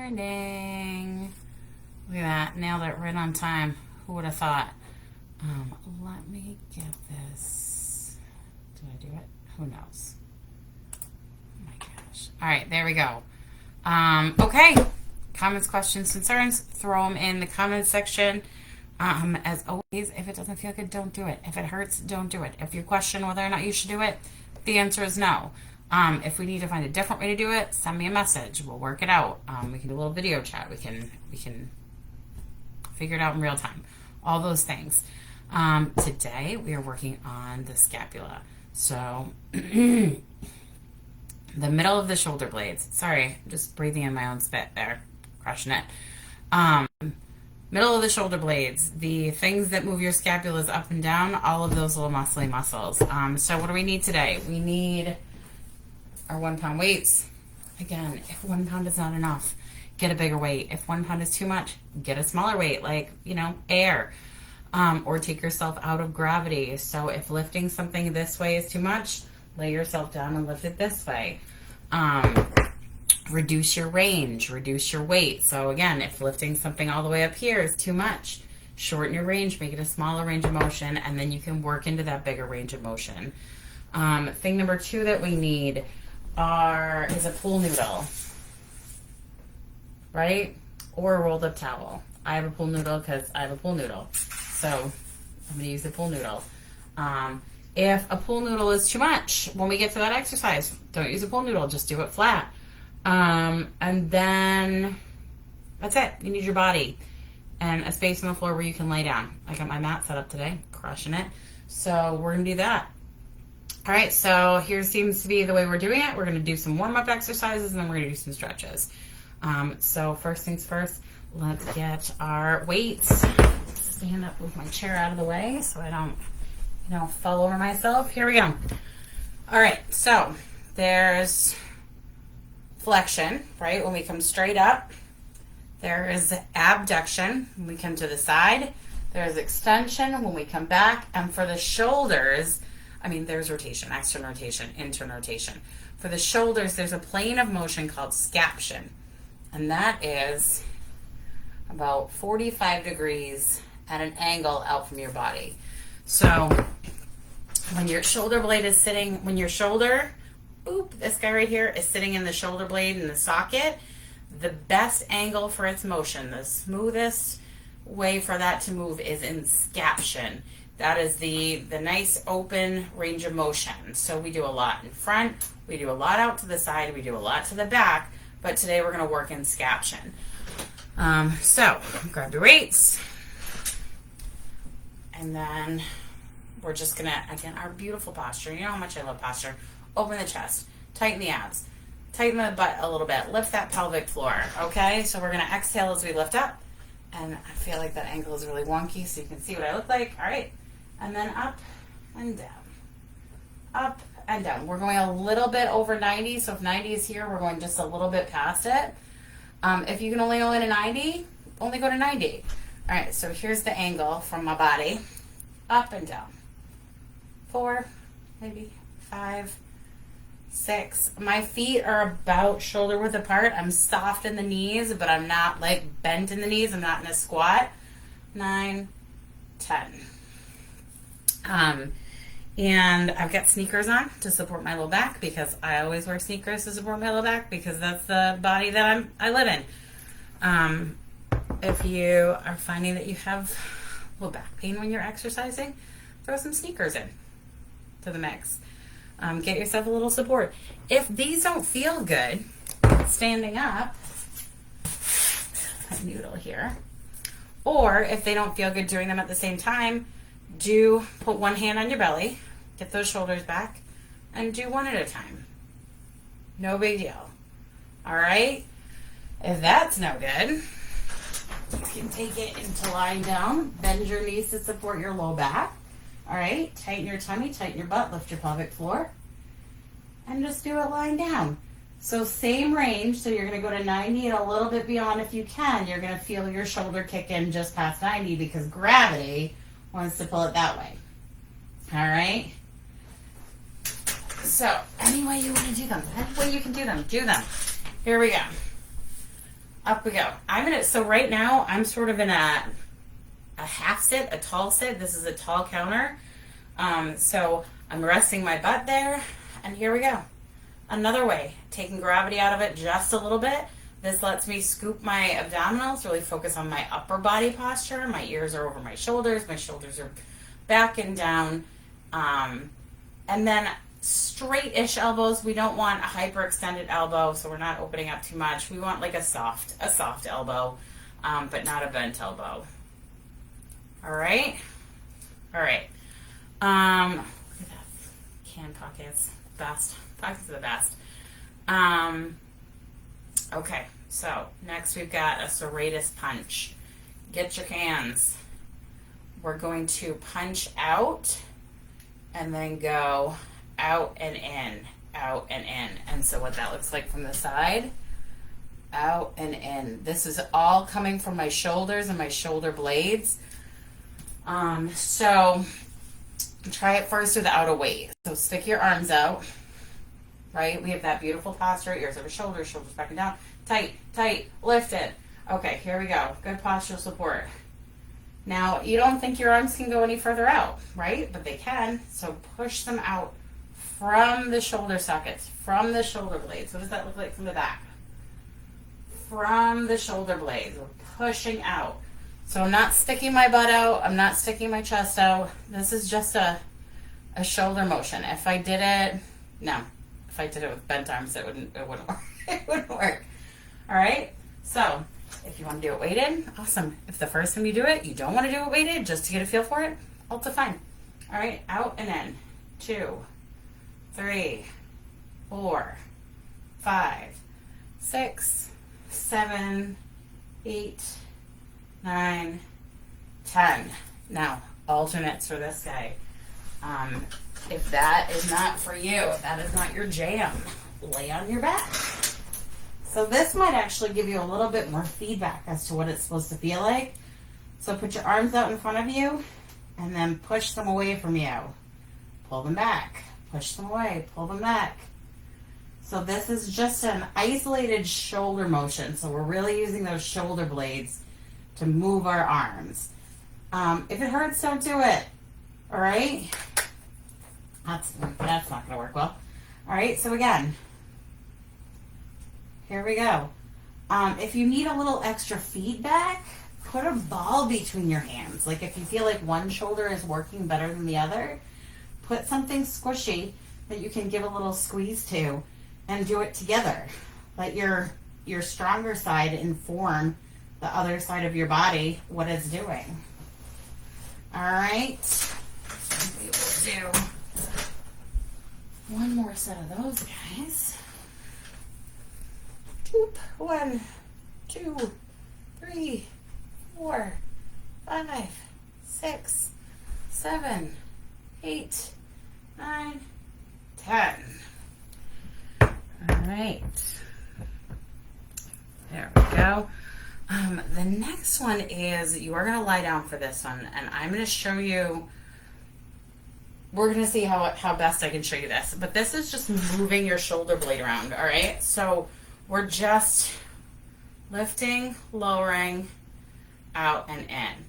morning. Look at that. Nailed it right on time. Who would have thought? Let me get this. Did I do it? Who knows? Oh my gosh. All right, there we go. Okay. Comments, questions, concerns, throw them in the comments section. As always, if it doesn't feel good, don't do it. If it hurts, don't do it. If you question whether or not you should do it, the answer is no. If we need to find a different way to do it, send me a message. We'll work it out. We can do a little video chat. We can figure it out in real time. All those things. Today we are working on the scapula. So the middle of the shoulder blades. Sorry, I'm just breathing in my own spit there. Crushing it. Middle of the shoulder blades, the things that move your scapulas up and down, all of those little muscly muscles. So what do we need today? We need our 1 pound weights. Again, if 1 pound is not enough, get a bigger weight. If 1 pound is too much, get a smaller weight, like, air. Or take yourself out of gravity. So if lifting something this way is too much, lay yourself down and lift it this way. Reduce your range, reduce your weight. So again, if lifting something all the way up here is too much, shorten your range, make it a smaller range of motion, and then you can work into that bigger range of motion. Thing number 2 that we need is a pool noodle, right? Or a rolled up towel. I have a pool noodle because I have a pool noodle. So I'm going to use a pool noodle. If a pool noodle is too much, when we get to that exercise, don't use a pool noodle. Just do it flat. And then that's it. You need your body and a space on the floor where you can lay down. I got my mat set up today, crushing it. So we're going to do that. All right, so here seems to be the way we're doing it. We're going to do some warm-up exercises, and then we're going to do some stretches. So first things first, let's get our weights. Stand up, move my chair out of the way so I don't fall over myself. Here we go. All right, so there's flexion, right? When we come straight up, there is abduction when we come to the side. There's extension when we come back. And for the shoulders, there's rotation, external rotation, internal rotation. For the shoulders, there's a plane of motion called scaption. And that is about 45 degrees at an angle out from your body. So when your shoulder blade is sitting, this guy right here is sitting in the shoulder blade in the socket, the best angle for its motion, the smoothest way for that to move is in scaption. That is the nice open range of motion. So we do a lot in front, we do a lot out to the side, we do a lot to the back, but today we're going to work in scaption. So grab your weights, and then we're just going to, again, our beautiful posture. You know how much I love posture. Open the chest, tighten the abs, tighten the butt a little bit, lift that pelvic floor, okay? So we're going to exhale as we lift up, and I feel like that ankle is really wonky, so you can see what I look like. All right, and then up and down, up and down. We're going a little bit over 90, so if 90 is here, we're going just a little bit past it. If you can only go to 90, only go to 90. All right, so here's the angle from my body, up and down. 4, maybe 5, 6. My feet are about shoulder width apart. I'm soft in the knees, but I'm not like bent in the knees. I'm not in a squat. 9, 10. And I've got sneakers on to support my low back because I always wear sneakers to support my low back because that's the body that I live in. If you are finding that you have low back pain when you're exercising, throw some sneakers in to the mix. Get yourself a little support. If these don't feel good standing up, a noodle here, or if they don't feel good doing them at the same time, put one hand on your belly, get those shoulders back, and do one at a time. No big deal. All right? If that's no good, you can take it into lying down, bend your knees to support your low back. All right, tighten your tummy, tighten your butt, lift your pelvic floor, and just do it lying down. So same range, so you're going to go to 90 and a little bit beyond if you can. You're going to feel your shoulder kick in just past 90 because gravity wants to pull it that way. All right? So any way you want to do them, any way you can do them, do them. Here we go. Up we go. So right now I'm sort of in a half sit, a tall sit. This is a tall counter. So I'm resting my butt there, and here we go. Another way, taking gravity out of it just a little bit. This lets me scoop my abdominals, really focus on my upper body posture. My ears are over my shoulders are back and down. And then straight-ish elbows. We don't want a hyperextended elbow, so we're not opening up too much. We want like a soft elbow, but not a bent elbow. All right. Look at that. Can pockets. Best. Pockets are the best. Okay, so next we've got a serratus punch. Get your cans. We're going to punch out and then go out and in, out and in. And so what that looks like from the side, out and in. This is all coming from my shoulders and my shoulder blades. So try it first without a weight. So stick your arms out, right? We have that beautiful posture, ears over shoulders, shoulders back and down. Tight, tight, lift it. Okay, here we go. Good postural support. Now, you don't think your arms can go any further out, right? But they can. So push them out from the shoulder sockets, from the shoulder blades. What does that look like from the back? From the shoulder blades. We're pushing out. So I'm not sticking my butt out. I'm not sticking my chest out. This is just a shoulder motion. If I did it with bent arms, it wouldn't work. It wouldn't work. All right? So if you want to do it weighted, awesome. If the first time you do it, you don't want to do it weighted just to get a feel for it, also fine. All right, out and in. 2, 3, 4, 5, 6, 7, 8, 9, 10. Now, alternates for this guy. If that is not for you, if that is not your jam, lay on your back. So this might actually give you a little bit more feedback as to what it's supposed to feel like. So put your arms out in front of you and then push them away from you. Pull them back. Push them away. Pull them back. So this is just an isolated shoulder motion. So we're really using those shoulder blades to move our arms. If it hurts, don't do it. All right? That's not going to work well. All right, so again, here we go. If you need a little extra feedback, put a ball between your hands. Like if you feel like one shoulder is working better than the other, put something squishy that you can give a little squeeze to and do it together. Let your stronger side inform the other side of your body what it's doing. All right. We will do one more set of those guys. 1, 2, 3, 4, 5, 6, 7, 8, 9, 10. All right. There we go. The next one is you are going to lie down for this one, and I'm going to show you. We're going to see how best I can show you this. But this is just moving your shoulder blade around, all right? So we're just lifting, lowering, out, and in.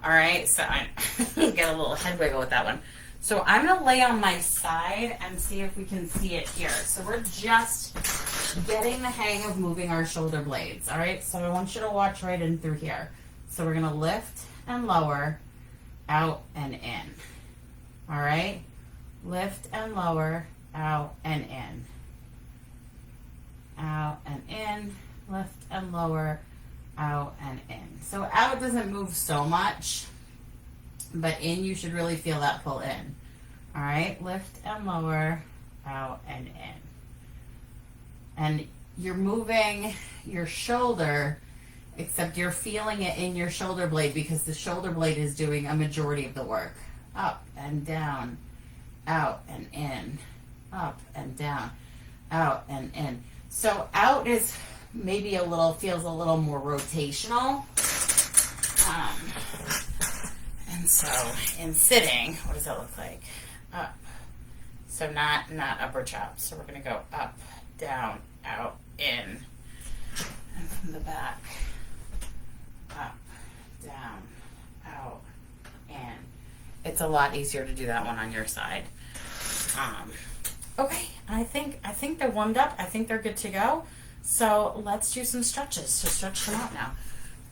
All right? So I get a little head wiggle with that one. So I'm going to lay on my side and see if we can see it here. So we're just getting the hang of moving our shoulder blades, all right? So I want you to watch right in through here. So we're going to lift and lower, out and in. All right? Lift and lower, out and in. Out and in, lift and lower, out and in. So out doesn't move so much, but in you should really feel that pull in. All right? Lift and lower, out and in. And you're moving your shoulder, except you're feeling it in your shoulder blade because the shoulder blade is doing a majority of the work. Up and down, out and in, up and down, out and in. So out is maybe feels a little more rotational. And so in sitting, what does that look like? Up. So not upper chop. So we're going to go up, down, out, in. And from the back, up, down, out, in. It's a lot easier to do that one on your side. Okay, I think they're warmed up. I think they're good to go. So let's do some stretches to stretch them out now.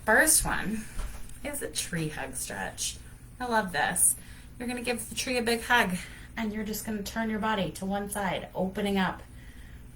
First one is a tree hug stretch. I love this. You're going to give the tree a big hug, and you're just going to turn your body to one side, opening up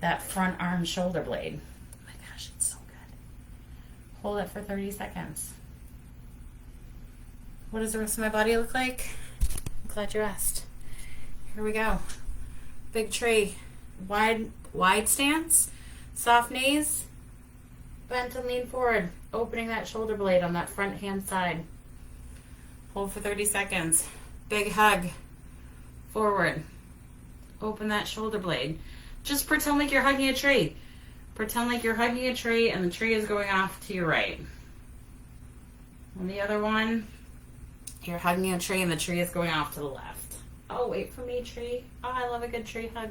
that front arm shoulder blade. Oh my gosh, it's so good. Hold it for 30 seconds. What does the rest of my body look like? I'm glad you asked. Here we go. Big tree. Wide stance. Soft knees. Bend and lean forward. Opening that shoulder blade on that front hand side. Hold for 30 seconds. Big hug. Forward. Open that shoulder blade. Just pretend like you're hugging a tree. Pretend like you're hugging a tree and the tree is going off to your right. And the other one, you're hugging a tree and the tree is going off to the left. Oh, wait for me, tree. Oh, I love a good tree hug.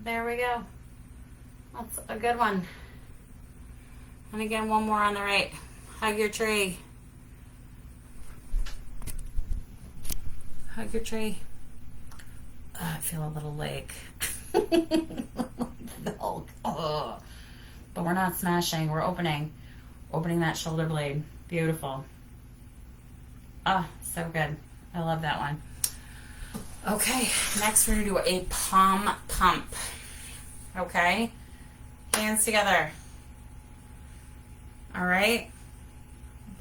There we go. That's a good one. And again, one more on the right. Hug your tree. Hug your tree. I feel a little like oh. But we're not smashing, we're opening that shoulder blade. Beautiful. So good. I love that one. Okay, next we're gonna do a palm pump. Okay, hands together. All right,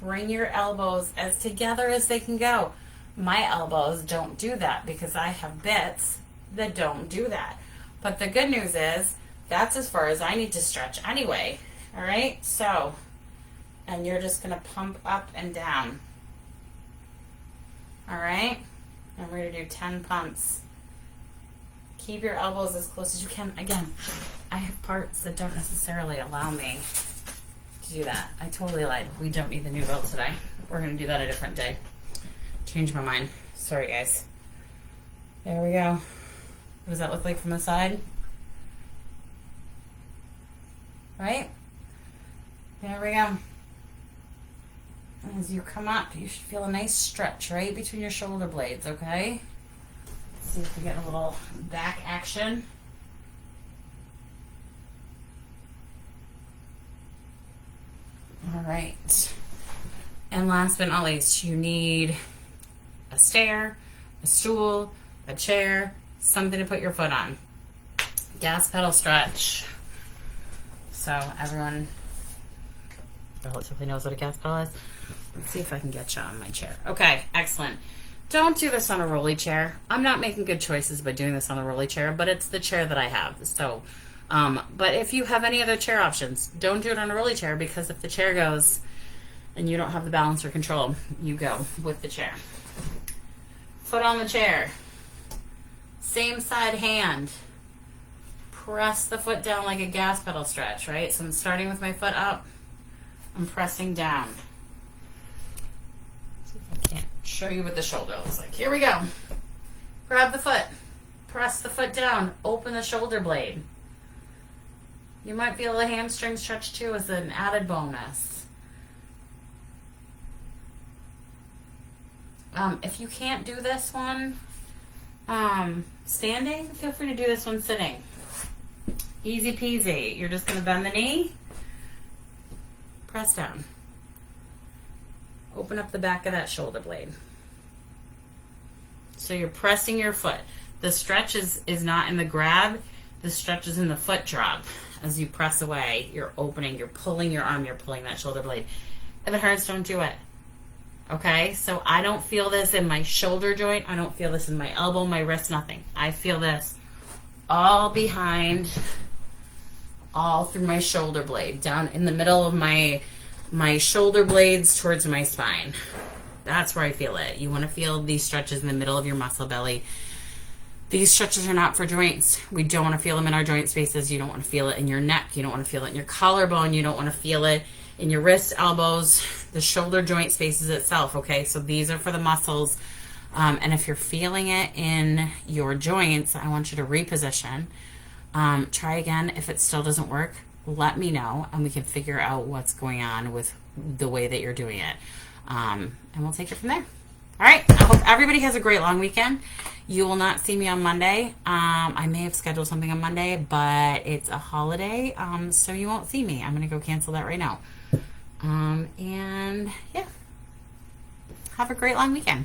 bring your elbows as together as they can go. My elbows don't do that because I have bits that don't do that. But the good news is that's as far as I need to stretch anyway. All right, so, and you're just gonna pump up and down. All right, and we're gonna do 10 pumps. Keep your elbows as close as you can. Again, I have parts that don't necessarily allow me to do that. I totally lied. We don't need the new belt today. We're gonna do that a different day. Change my mind. Sorry, guys. There we go. What does that look like from the side? Right? There we go. As you come up, you should feel a nice stretch right between your shoulder blades, okay? Let's see if we get a little back action. All right. And last but not least, you need a stair, a stool, a chair, something to put your foot on. Gas pedal stretch. So everyone relatively knows what a gas pedal is. Let's see if I can get you on my chair. Okay, excellent. Don't do this on a rolly chair. I'm not making good choices by doing this on the rolly chair, but it's the chair that I have. So, but if you have any other chair options, don't do it on a rolly chair, because if the chair goes and you don't have the balance or control, you go with the chair. Foot on the chair. Same side hand. Press the foot down like a gas pedal stretch, right? So I'm starting with my foot up. I'm pressing down. See if I can't show you what the shoulder looks like. Here we go. Grab the foot. Press the foot down. Open the shoulder blade. You might feel a hamstring stretch too as an added bonus. If you can't do this one standing, feel free to do this one sitting. Easy peasy. You're just going to bend the knee. Press down. Open up the back of that shoulder blade. So you're pressing your foot. The stretch is not in the grab. The stretch is in the foot drop. As you press away, you're opening, you're pulling your arm, you're pulling that shoulder blade. If it hurts, don't do it. Okay? So I don't feel this in my shoulder joint. I don't feel this in my elbow, my wrist, nothing. I feel this all behind, all through my shoulder blade, down in the middle of my shoulder blades towards my spine. That's where I feel it. You want to feel these stretches in the middle of your muscle belly. These stretches are not for joints. We don't want to feel them in our joint spaces. You don't want to feel it in your neck. You don't want to feel it in your collarbone. You don't want to feel it in your wrists, elbows, the shoulder joint spaces itself, okay? So these are for the muscles. And if you're feeling it in your joints, I want you to reposition. Try again. If it still doesn't work, let me know, and we can figure out what's going on with the way that you're doing it. And we'll take it from there. All right. I hope everybody has a great long weekend. You will not see me on Monday. I may have scheduled something on Monday, but it's a holiday, so you won't see me. I'm going to go cancel that right now. And yeah, have a great long weekend.